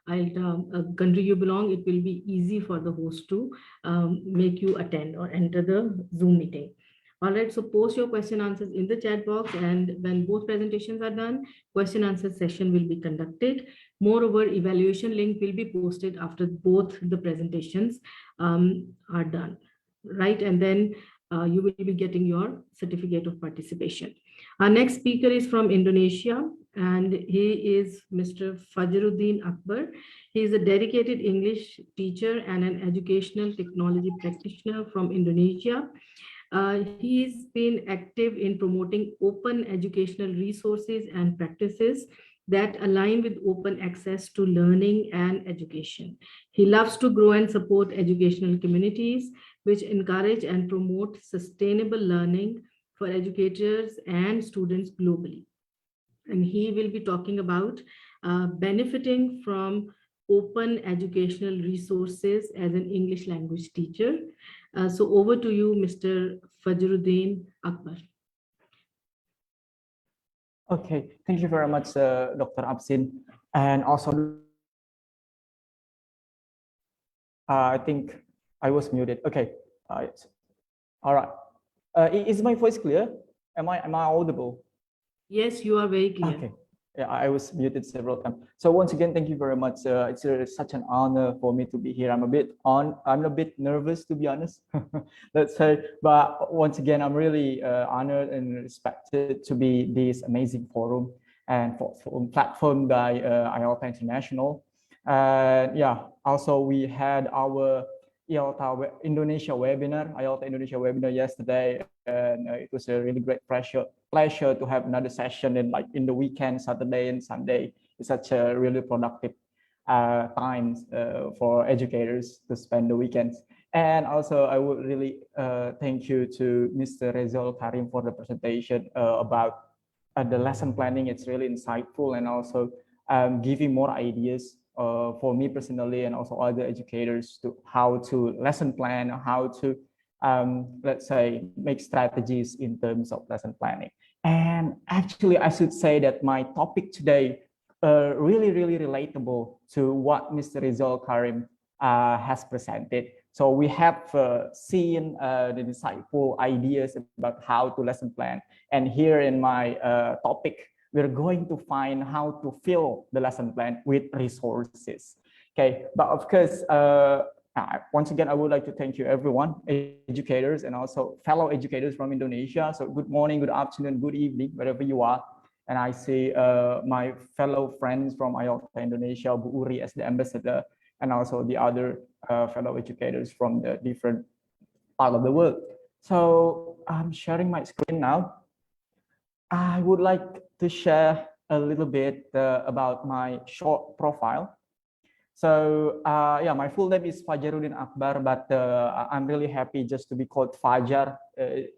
IELTA country you belong, it will be easy for the host to make you attend or enter the Zoom meeting. All right, so post your question answers in the chat box, and when both presentations are done, question answer session will be conducted. Moreover, evaluation link will be posted after both the presentations are done, right? And then you will be getting your certificate of participation. Our next speaker is from Indonesia, and he is Mr. Fajruddin Akbar. He is a dedicated English teacher and an educational technology practitioner from Indonesia. He's been active in promoting open educational resources and practices that align with open access to learning and education. He loves to grow and support educational communities which encourage and promote sustainable learning for educators and students globally. And he will be talking about benefiting from open educational resources as an English language teacher. So over to you, Mr. Fajruddin Akbar. Okay, thank you very much, Dr. Absin. And also, I think I was muted. Okay, all right. Is my voice clear? Am I audible? Yes, you are very clear. Okay. Yeah, I was muted several times. So once again, thank you very much. It's such an honor for me to be here. I'm a bit nervous, to be honest. Let's say, but once again, I'm really honored and respected to be this amazing forum and for platform by IELTA International. Yeah, also we had our IELTA Indonesia webinar, IELTA Indonesia webinar yesterday, and it was a really great pleasure to have another session in the weekend, Saturday and Sunday. It's such a really productive times for educators to spend the weekends. And also, I would really thank you to Mr. Rezul Karim for the presentation about the lesson planning. It's really insightful and also giving more ideas for me personally and also other educators to how to lesson plan, how to let's say make strategies in terms of lesson planning. And actually, I should say that my topic today really relatable to what Mr. Rizal Karim has presented. So we have seen the insightful ideas about how to lesson plan. And here in my topic, we're going to find how to fill the lesson plan with resources. Okay, but of course, once again, I would like to thank you everyone, educators and also fellow educators from Indonesia. So good morning, good afternoon, good evening, wherever you are. And I see my fellow friends from IELTA Indonesia, Bu Uri as the ambassador, and also the other fellow educators from the different part of the world. So I'm sharing my screen now. I would like to share a little bit about my short profile. So yeah, my full name is Fajruddin Akbar, but I'm really happy just to be called Fajar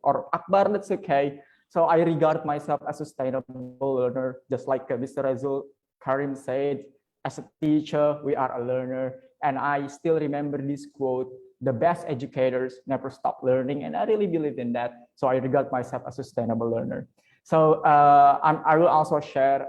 or Akbar, that's okay. So I regard myself as a sustainable learner, just like Mr. Rezul Karim said, as a teacher, we are a learner. And I still remember this quote, the best educators never stop learning. And I really believe in that. So I regard myself as a sustainable learner. So I will also share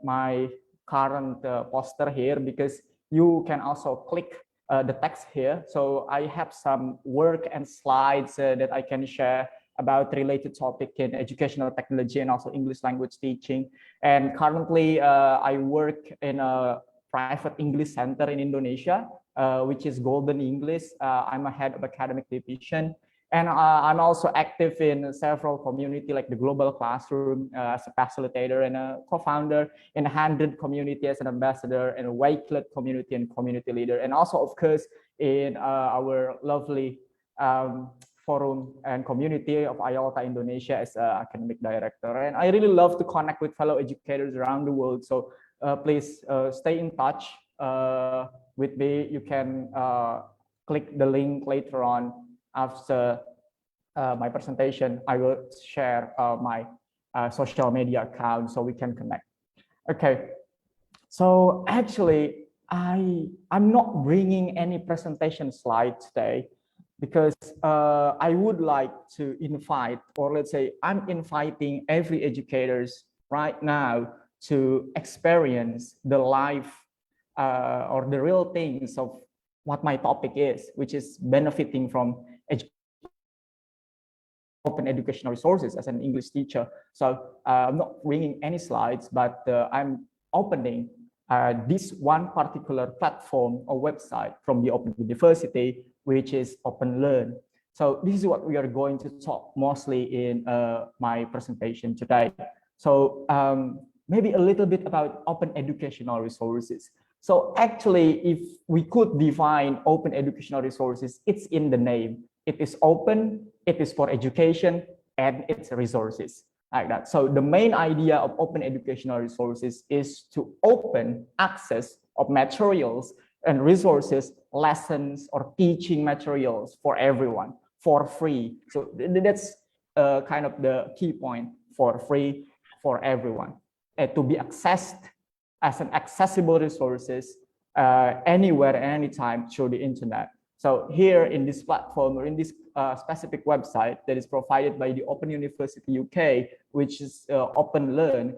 my current poster here because you can also click the text here. So I have some work and slides that I can share about related topic in educational technology and also English language teaching. And currently I work in a private English center in Indonesia, which is Golden English. I'm a head of academic division. And I'm also active in several community like the Global Classroom as a facilitator and a co-founder, in the 100 community as an ambassador, and a Wakelet community and community leader. And also, of course, in our lovely forum and community of IELTA Indonesia as academic director. And I really love to connect with fellow educators around the world. So please stay in touch with me. You can click the link later on. After my presentation, I will share my social media account so we can connect. Okay, so actually, I'm not bringing any presentation slide today because I would like to invite, or let's say I'm inviting every educators right now to experience the live or the real things of what my topic is, which is benefiting from open educational resources as an English teacher. So I'm not bringing any slides, but I'm opening this one particular platform or website from the Open University, which is Open Learn. So this is what we are going to talk mostly in my presentation today. So maybe a little bit about open educational resources. So actually, if we could define open educational resources, it's in the name. It is open, it is for education, and it's resources like that. So the main idea of open educational resources is to open access of materials and resources, lessons or teaching materials for everyone for free. So that's kind of the key point, for free for everyone, to be accessed as an accessible resources anywhere, anytime through the internet. So here in this platform or in this specific website that is provided by the Open University UK, which is Open Learn,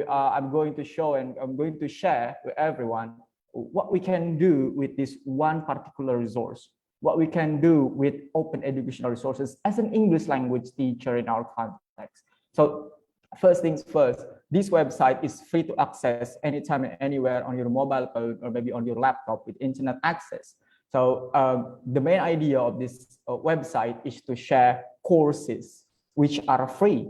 I'm going to show and I'm going to share with everyone what we can do with this one particular resource, what we can do with open educational resources as an English language teacher in our context. So first things first, this website is free to access anytime and anywhere on your mobile phone or maybe on your laptop with internet access. So the main idea of this website is to share courses which are free,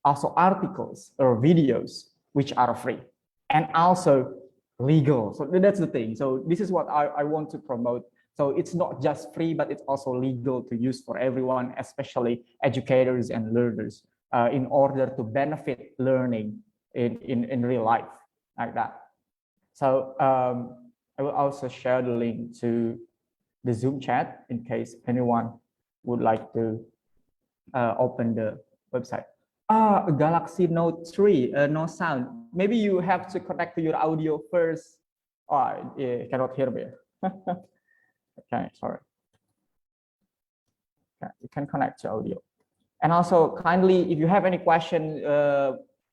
also articles or videos which are free, and also legal. So that's the thing. So this is what I want to promote. So it's not just free, but it's also legal to use for everyone, especially educators and learners, in order to benefit learning in real life like that. So I will also share the link to the Zoom chat in case anyone would like to open the website. Galaxy Note 3, no sound. Maybe you have to connect to your audio first. Oh, you cannot hear me. Okay, sorry. Okay, you can connect to audio. And also kindly, if you have any question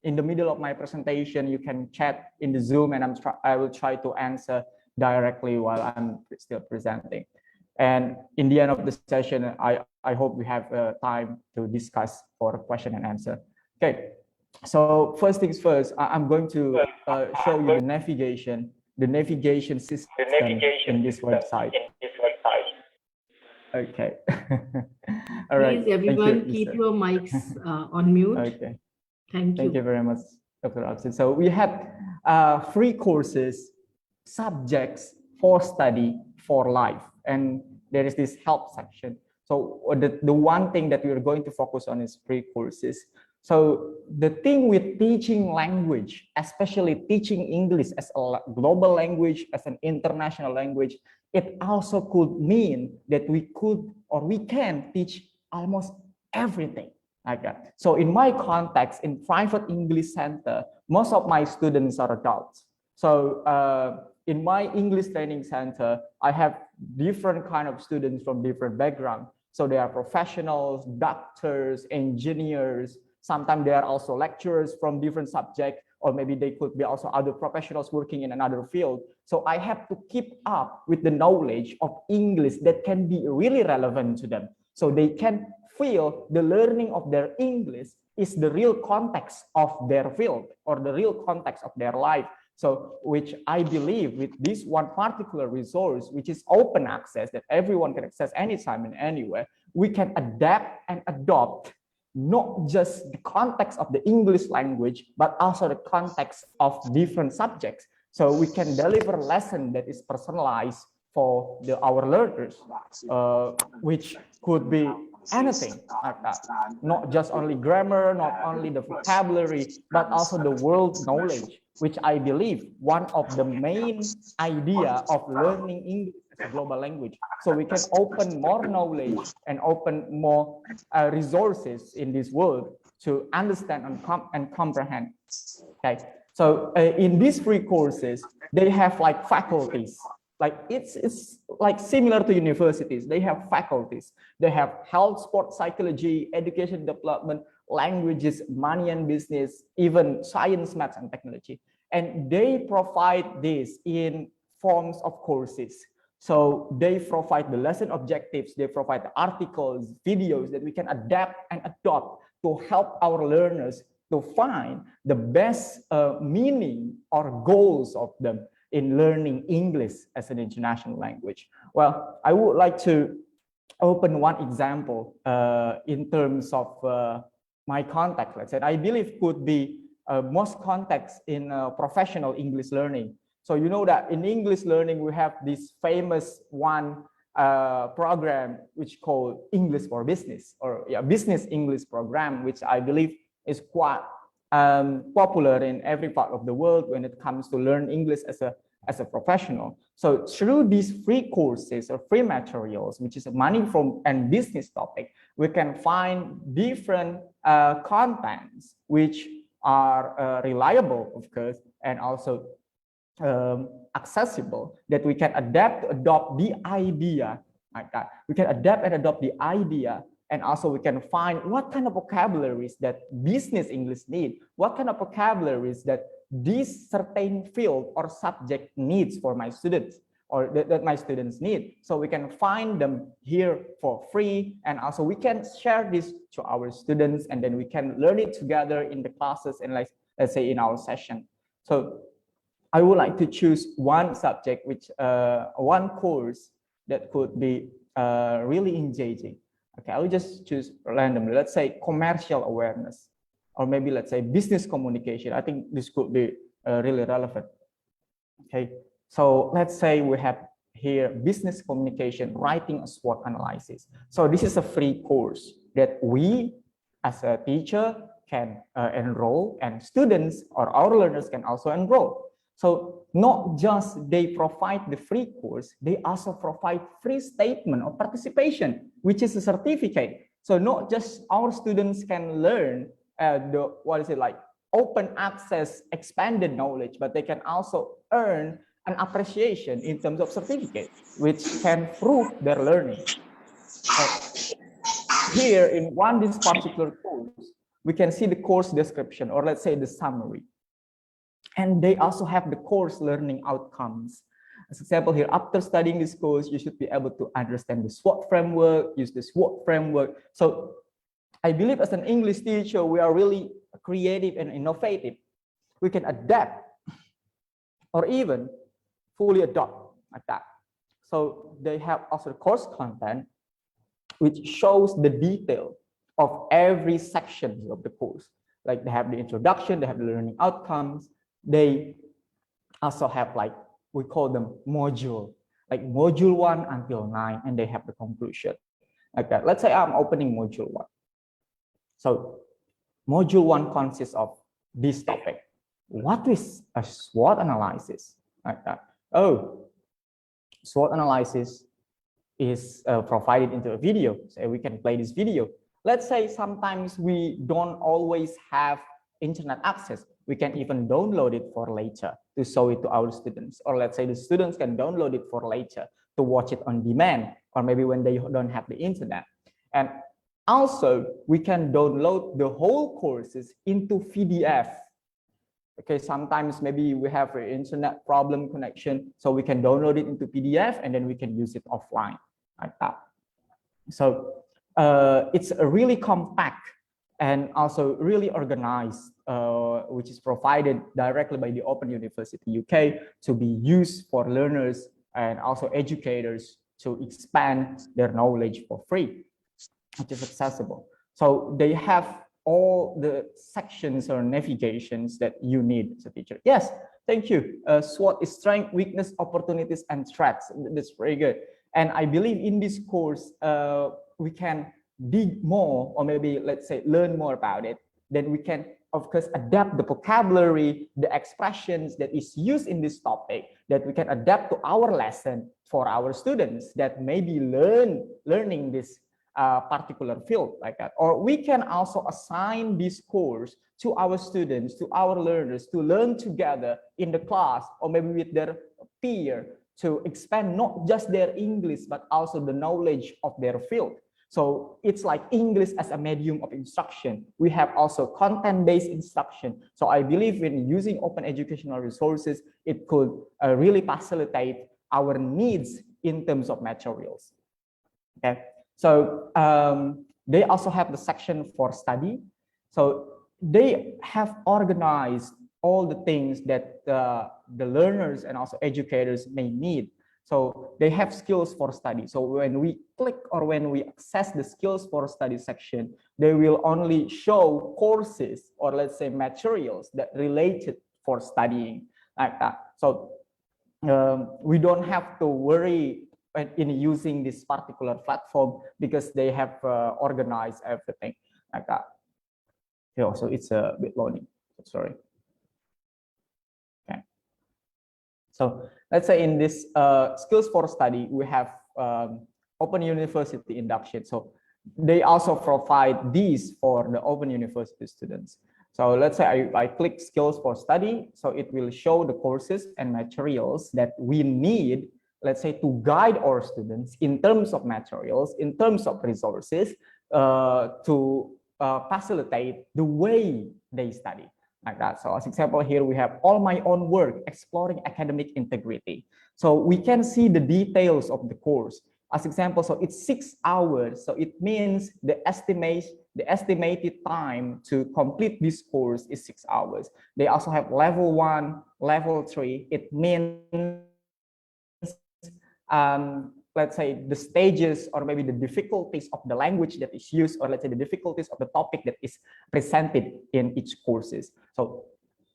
in the middle of my presentation, you can chat in the Zoom and I will try to answer directly while I'm still presenting. And in the end of the session, I hope we have time to discuss for question and answer. Okay, so first things first, I'm going to show you the navigation system in this website. Okay. All right. Please, everyone, Thank you, keep your mics on mute. Okay. Thank you. Thank you very much, Dr. Absid. So we have free courses, subjects for study for life, and there is this help section. So the one thing that we are going to focus on is free courses. So the thing with teaching language, especially teaching English as a global language, as an international language, it also could mean that we could or we can teach almost everything like that. So in my context, in private English center, most of my students are adults. So in my English training center, I have different kind of students from different backgrounds. So they are professionals, doctors, engineers. Sometimes they are also lecturers from different subjects, or maybe they could be also other professionals working in another field. So I have to keep up with the knowledge of English that can be really relevant to them. So they can feel the learning of their English is the real context of their field or the real context of their life. So which I believe with this one particular resource, which is open access that everyone can access anytime and anywhere, we can adapt and adopt not just the context of the English language, but also the context of different subjects. So we can deliver a lesson that is personalized for our learners, which could be anything like that. Not just only grammar, not only the vocabulary, but also the world knowledge, which I believe one of the main idea of learning English as a global language. So we can open more knowledge and open more resources in this world to understand and comprehend. Okay, so in these free courses, they have like faculties. Like it's like similar to universities. They have faculties. They have health, sport, psychology, education development, languages, money and business, even science, maths, and technology. And they provide this in forms of courses. So they provide the lesson objectives, they provide the articles, videos that we can adapt and adopt to help our learners to find the best meaning or goals of them in learning English as an international language. Well, I would like to open one example in terms of my context, let's say. I believe could be most context in professional English learning. So you know that in English learning, we have this famous one program which called English for Business, or Business English program, which I believe is quite popular in every part of the world when it comes to learn English as a professional. So through these free courses or free materials, which is a money from and business topic, we can find different contents which are reliable, of course, and also accessible, that we can adopt the idea like that. We can adapt and adopt the idea, and also we can find what kind of vocabularies that business English need, what kind of vocabularies that this certain field or subject needs for my students, or that my students need. So we can find them here for free, and also we can share this to our students, and then we can learn it together in the classes and, like, let's say in our session. So I would like to choose one subject, which one course that could be really engaging. Okay, I will just choose randomly. Let's say commercial awareness, or maybe let's say business communication. I think this could be really relevant. Okay, so let's say we have here business communication, writing a SWOT analysis. So this is a free course that we as a teacher can enroll, and students or our learners can also enroll. So not just they provide the free course, they also provide free statement of participation, which is a certificate. So not just our students can learn open access, expanded knowledge, but they can also earn an appreciation in terms of certificate, which can prove their learning. So here in this particular course, we can see the course description, or let's say the summary. And they also have the course learning outcomes. As example here, after studying this course, you should be able to understand the SWOT framework, use the SWOT framework. So I believe as an English teacher, we are really creative and innovative. We can adapt or even fully adopt like that. So they have also course content, which shows the detail of every section of the course. Like they have the introduction, they have the learning outcomes. They also have, like, we call them module, like module 1 until 9, and they have the conclusion like that. Let's say I'm opening module 1. So module 1 consists of this topic. What is a SWOT analysis? Like that. Oh, SWOT analysis is provided into a video. So we can play this video. Let's say sometimes we don't always have internet access. We can even download it for later to show it to our students. Or let's say the students can download it for later to watch it on demand, or maybe when they don't have the internet. And also, we can download the whole courses into PDF. Okay, sometimes maybe we have an internet problem connection, so we can download it into PDF and then we can use it offline like that. So it's a really compact and also really organized, which is provided directly by the Open University UK to be used for learners and also educators to expand their knowledge for free, which is accessible. So they have all the sections or navigations that you need as a teacher. Yes, thank you. SWOT is strength, weakness, opportunities, and threats. That's very good. And I believe in this course, we can dig more, or maybe let's say learn more about it. Then we can, of course, adapt the vocabulary, the expressions that is used in this topic, that we can adapt to our lesson for our students that may be learning this particular field like that. Or we can also assign this course to our students, to our learners, to learn together in the class, or maybe with their peer, to expand not just their English, but also the knowledge of their field. So it's like English as a medium of instruction. We have also content-based instruction. So I believe in using open educational resources, it could really facilitate our needs in terms of materials. Okay, so they also have the section for study. So they have organized all the things that the learners and also educators may need. So they have skills for study. So when we click or when we access the skills for study section, they will only show courses or let's say materials that related for studying like that. So we don't have to worry in using this particular platform because they have organized everything like that. Yeah, so it's a bit loading. Sorry. Okay. So let's say in this skills for study, we have Open University induction. So they also provide these for the Open University students. So let's say I click skills for study. So it will show the courses and materials that we need, let's say, to guide our students in terms of materials, in terms of resources, to facilitate the way they study like that. So as example here, we have all my own work, exploring academic integrity. So we can see the details of the course. As example, so it's 6 hours. So it means the estimated time to complete this course is 6 hours. They also have level 1, level 3. It means let's say the stages or maybe the difficulties of the language that is used, or let's say the difficulties of the topic that is presented in each courses. So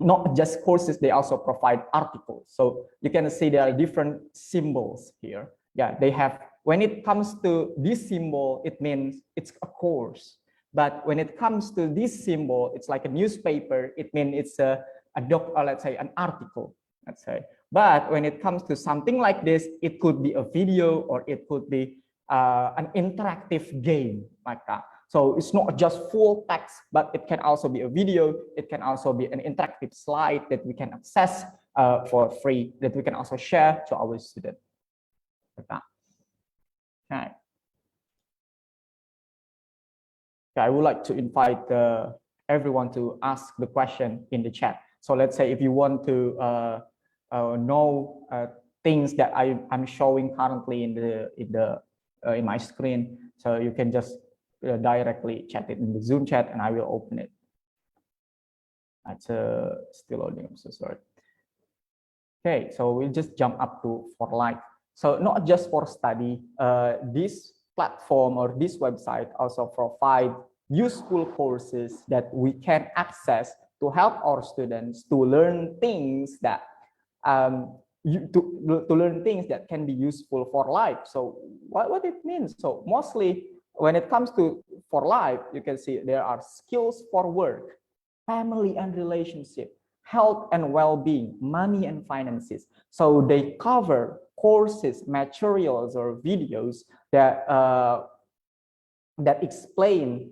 not just courses, they also provide articles. So you can see there are different symbols here. Yeah, they have, when it comes to this symbol, it means it's a course. But when it comes to this symbol, it's like a newspaper, it means it's a doc, or let's say an article, let's say. But when it comes to something like this, it could be a video or it could be an interactive game like that. So it's not just full text, but it can also be a video. It can also be an interactive slide that we can access for free, that we can also share to our students. Like that. Okay. Okay, I would like to invite everyone to ask the question in the chat. So let's say if you want to know things that I'm showing currently in my screen, so you can just directly chat it in the Zoom chat, and I will open it. That's still loading. I'm so sorry. Okay, so we'll just jump up to for life. So not just for study, this platform or this website also provide useful courses that we can access to help our students to learn things that to learn things that can be useful for life. So what it means? So mostly when it comes to for life, you can see there are skills for work, family and relationship, health and well-being, money and finances. So they cover courses, materials, or videos that that explain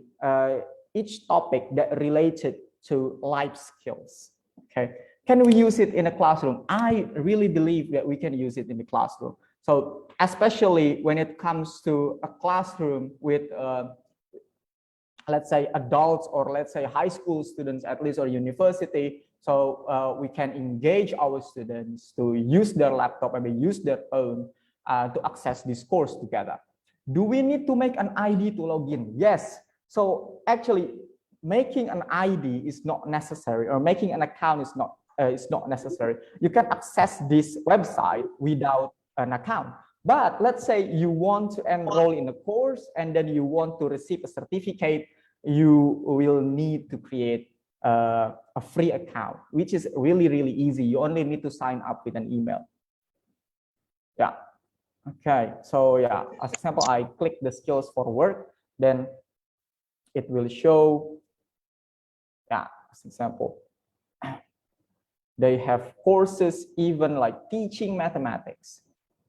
each topic that related to life skills. Okay, can we use it in a classroom? I really believe that we can use it in the classroom. So especially when it comes to a classroom with let's say adults, or let's say high school students at least, or university. So we can engage our students to use their laptop, maybe use their phone to access this course together. Do we need to make an ID to log in? Yes. So actually making an ID is not necessary, or making an account is not necessary. You can access this website without an account. But let's say you want to enroll in a course and then you want to receive a certificate, you will need to create a free account, which is really, really easy. You only need to sign up with an email. Yeah. Okay. So yeah, as example, I click the skills for work, then it will show, yeah, as example, they have courses even like teaching mathematics,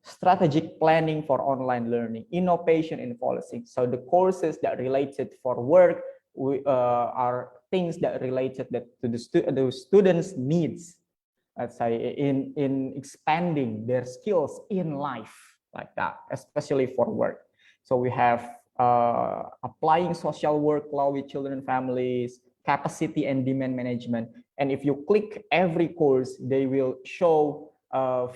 strategic planning for online learning, innovation in policy. So the courses that related for work are things that related to the students' needs, let's say, in expanding their skills in life like that, especially for work. So we have applying social work law with children and families, capacity and demand management. And if you click every course, they will show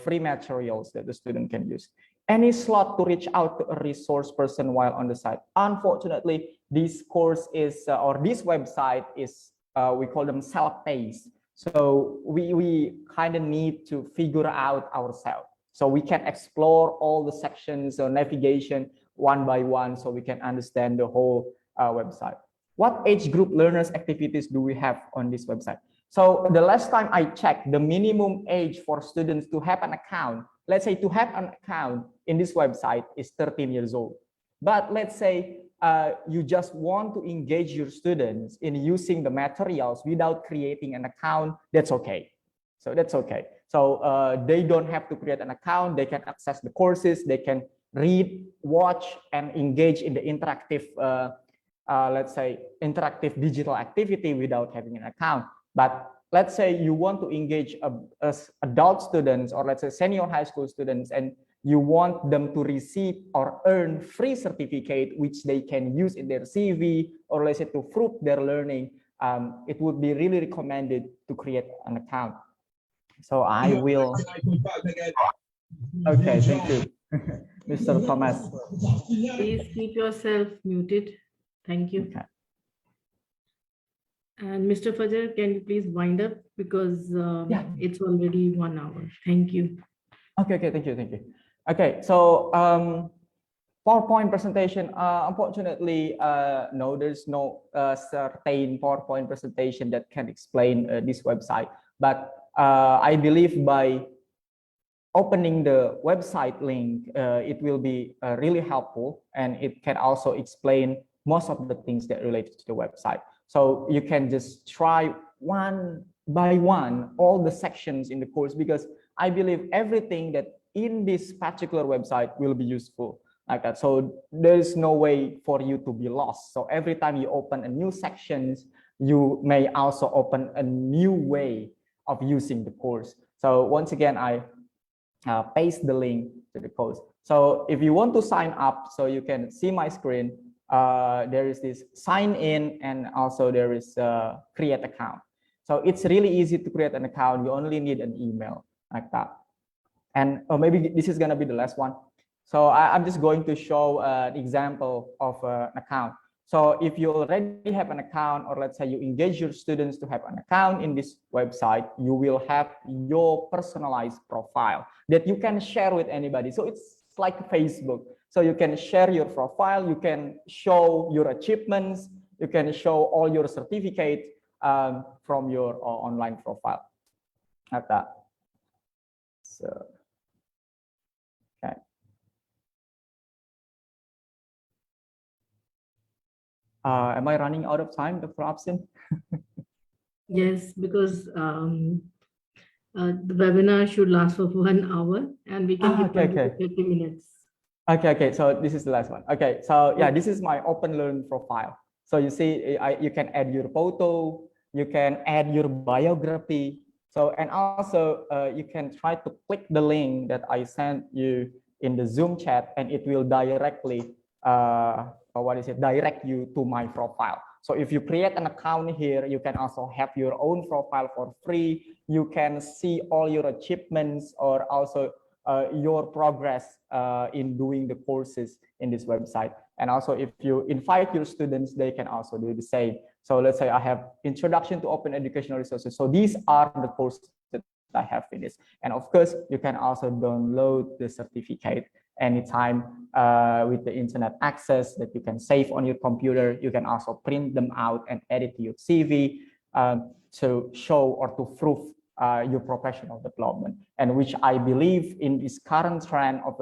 free materials that the student can use. Any slot to reach out to a resource person while on the site. Unfortunately, this course is, or this website is, we call them self-paced. So we kind of need to figure out ourselves. So we can explore all the sections or navigation one by one so we can understand the whole website. What age group learners activities do we have on this website? So the last time I checked, the minimum age for students to have an account, let's say to have an account in this website is 13 years old. But let's say you just want to engage your students in using the materials without creating an account, that's okay. So that's okay. So they don't have to create an account. They can access the courses. They can read, watch, and engage in the interactive, let's say, interactive digital activity without having an account. But let's say you want to engage as adult students, or let's say senior high school students, and you want them to receive or earn free certificate, which they can use in their CV, or let's say to prove their learning, it would be really recommended to create an account. So I will. Okay, thank you, Mr. Thomas. Please keep yourself muted. Thank you. Okay. And Mr. Fajr, can you please wind up because it's already 1 hour. Thank you. Okay, thank you. Okay, so PowerPoint presentation, unfortunately, no, there's no certain PowerPoint presentation that can explain this website. But I believe by opening the website link, it will be really helpful, and it can also explain most of the things that relate to the website. So you can just try one by one all the sections in the course, because I believe everything that in this particular website will be useful like that. So there's no way for you to be lost. So every time you open a new sections, you may also open a new way of using the course. So once again, I paste the link to the course. So if you want to sign up, so you can see my screen, there is this sign in, and also there is create account. So it's really easy to create an account. You only need an email like that. And maybe this is going to be the last one. So I'm just going to show an example of an account. So if you already have an account, or let's say you engage your students to have an account in this website, you will have your personalized profile that you can share with anybody. So it's like Facebook. So you can share your profile, you can show your achievements, you can show all your certificates from your online profile like that. So, okay. Am I running out of time, Dr. Absin? Yes, because the webinar should last for 1 hour, and we can keep 20 to 30 minutes. Okay, so this is the last one. Okay, so yeah, this is my Open Learn profile. So you see, you can add your photo, you can add your biography. So, and also you can try to click the link that I sent you in the Zoom chat, and it will directly, direct you to my profile. So if you create an account here, you can also have your own profile for free. You can see all your achievements, or also your progress in doing the courses in this website. And also if you invite your students, they can also do the same. So let's say I have Introduction to Open Educational Resources. So these are the courses that I have finished. And of course, you can also download the certificate anytime with the internet access that you can save on your computer. You can also print them out and edit to your CV to show or to prove your professional development, and which I believe in this current trend of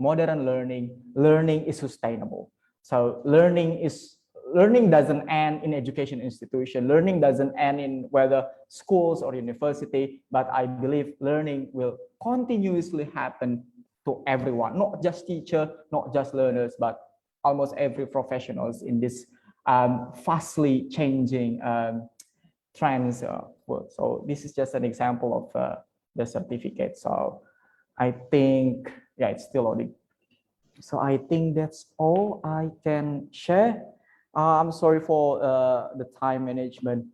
modern learning is sustainable. So learning doesn't end in education institution. Learning doesn't end in whether schools or university, but I believe learning will continuously happen to everyone, not just teacher, not just learners, but almost every professionals in this fastly changing trends. So this is just an example of the certificate. So I think, yeah, it's still loading. So I think that's all I can share. I'm sorry for the time management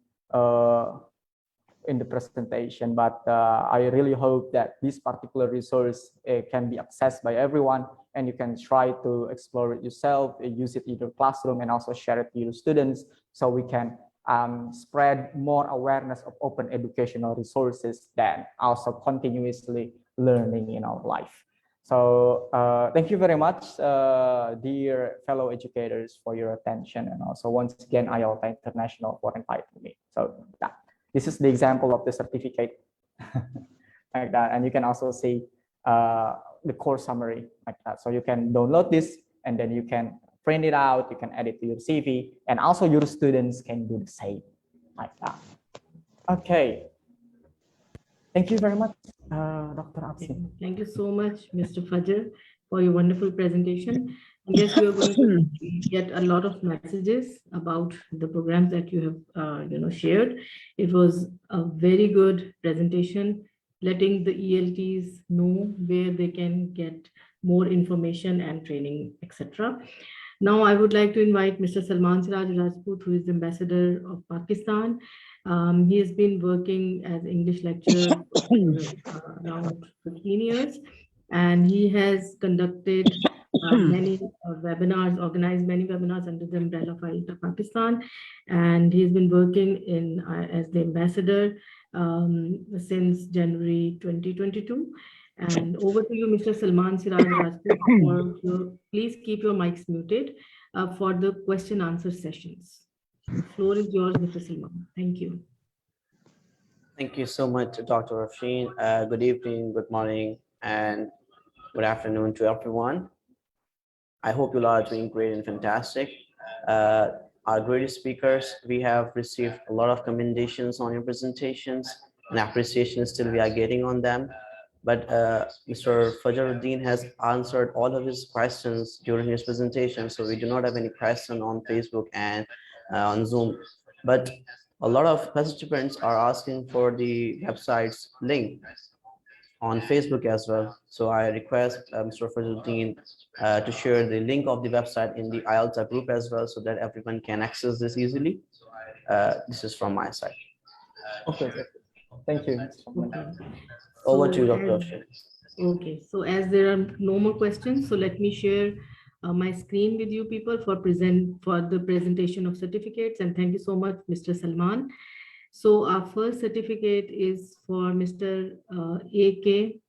in the presentation, but I really hope that this particular resource can be accessed by everyone, and you can try to explore it yourself, use it in your classroom, and also share it to your students, so we can spread more awareness of open educational resources than also continuously learning in our life. So thank you very much, dear fellow educators, for your attention, and also once again, IELTA International for inviting me. So yeah, this is the example of the certificate like that, and you can also see the course summary like that. So you can download this, and then you can print it out, you can add it to your CV, and also your students can do the same like that. Okay, thank you very much, Dr. Absin. Thank you so much, Mr. Fajr, for your wonderful presentation. I guess we are going to get a lot of messages about the programs that you have, shared. It was a very good presentation, letting the ELTs know where they can get more information and training, etc. Now, I would like to invite Mr. Salman Siraj Rajput, who is the ambassador of Pakistan. He has been working as English lecturer for around 15 years, and he has conducted many webinars, organized many webinars under the umbrella of IELTA Pakistan, and he's been working in as the ambassador since January 2022. And over to you, Mr. Salman Siraj Rajput. Please keep your mics muted for the question answer sessions. The floor is yours, Mr. Salman. Thank you. Thank you so much, Dr. Rafshin. Good evening, good morning, and good afternoon to everyone. I hope you all are doing great and fantastic. Our great speakers, we have received a lot of commendations on your presentations, and appreciation still we are getting on them. But Mr. Fajruddin has answered all of his questions during his presentation, so we do not have any question on Facebook and on Zoom. But a lot of participants are asking for the website's link on Facebook as well. So I request Mr. Fajruddin to share the link of the website in the IELTA group as well, so that everyone can access this easily. This is from my side. Okay, thank you. Okay. Over to you, So Dr. Rafshin. Okay, so as there are no more questions, so let me share my screen with you people for the presentation of certificates. And thank you so much, Mr. Salman. So our first certificate is for Mr. A.K.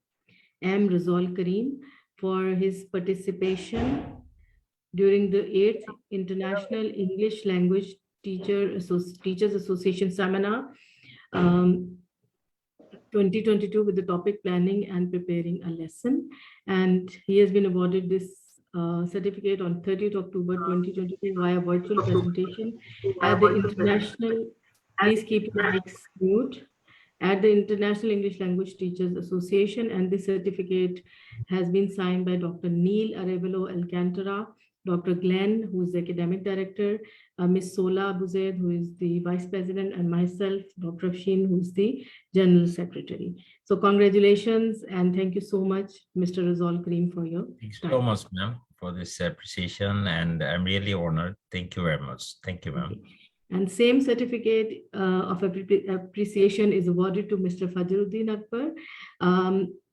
M. Rizal Kareem for his participation during the 8th International English Language Teachers Association Seminar. 2022 with the topic planning and preparing a lesson, and he has been awarded this certificate on 30th October 2022 via virtual presentation at the International, please keep your mics mute, at the International English Language Teachers Association, and this certificate has been signed by Dr. Neil Arevalo Alcantara, Dr. Glenn, who is the academic director, Ms. Sola Abuzaid, who is the vice president, and myself, Dr. Afshin, who is the general secretary. So congratulations and thank you so much, Mr. Rizal Kareem, for your Thanks time. so much, ma'am, for this appreciation, and I'm really honored. Thank you very much. Thank you, ma'am. Okay. And same certificate of appreciation is awarded to Mr. Fajruddin Akbar,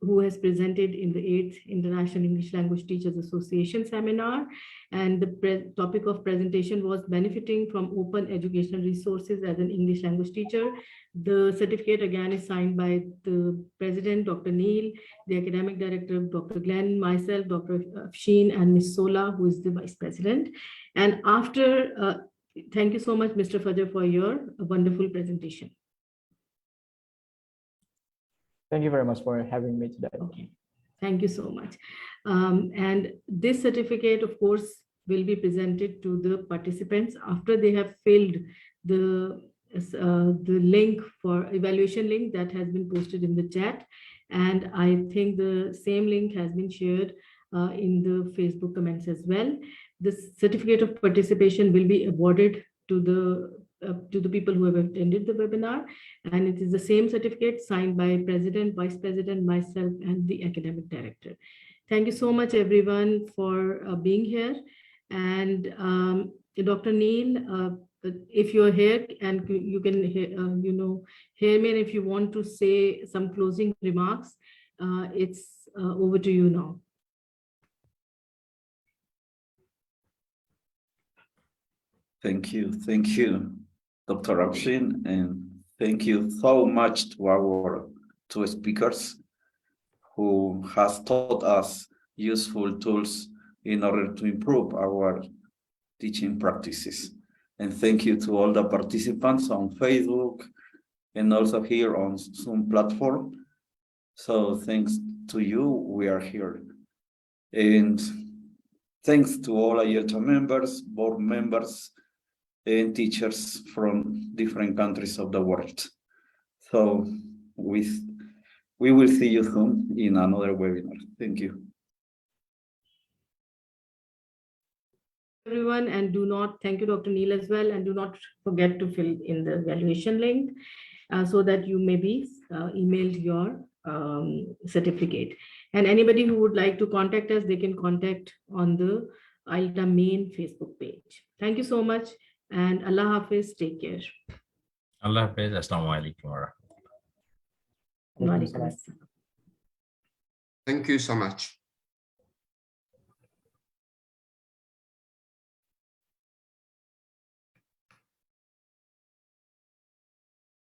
who has presented in the 8th International English Language Teachers Association seminar. And the topic of presentation was benefiting from open educational resources as an English language teacher. The certificate again is signed by the president, Dr. Neil, the academic director, Dr. Glenn, myself, Dr. Afshin, and Ms. Sola, who is the vice president. And after thank you so much, Mr. Fajr, for your wonderful presentation. Thank you very much for having me today. Okay, thank you so much. And this certificate, of course, will be presented to the participants after they have filled the link for evaluation link that has been posted in the chat. And I think the same link has been shared in the Facebook comments as well. The certificate of participation will be awarded to the people who have attended the webinar, and it is the same certificate signed by president, vice president, myself, and the academic director. Thank you so much, everyone, for being here. And Dr. Neil, if you're here and you can hear me, and if you want to say some closing remarks, it's over to you now. Thank you, Dr. Afshin, and thank you so much to our two speakers who has taught us useful tools in order to improve our teaching practices. And thank you to all the participants on Facebook and also here on Zoom platform. So thanks to you, we are here. And thanks to all IELTA members, board members, and teachers from different countries of the world. So we will see you soon in another webinar. Thank you. Everyone, and do not, thank you, Dr. Neil, as well, and do not forget to fill in the evaluation link so that you may be emailed your certificate. And anybody who would like to contact us, they can contact on the IELTA main Facebook page. Thank you so much, and Allah Hafiz, take care. Allah Hafiz. Assalamualaikum warahmatullahi wabarakatuh. Walaikum assalam. Thank you so much.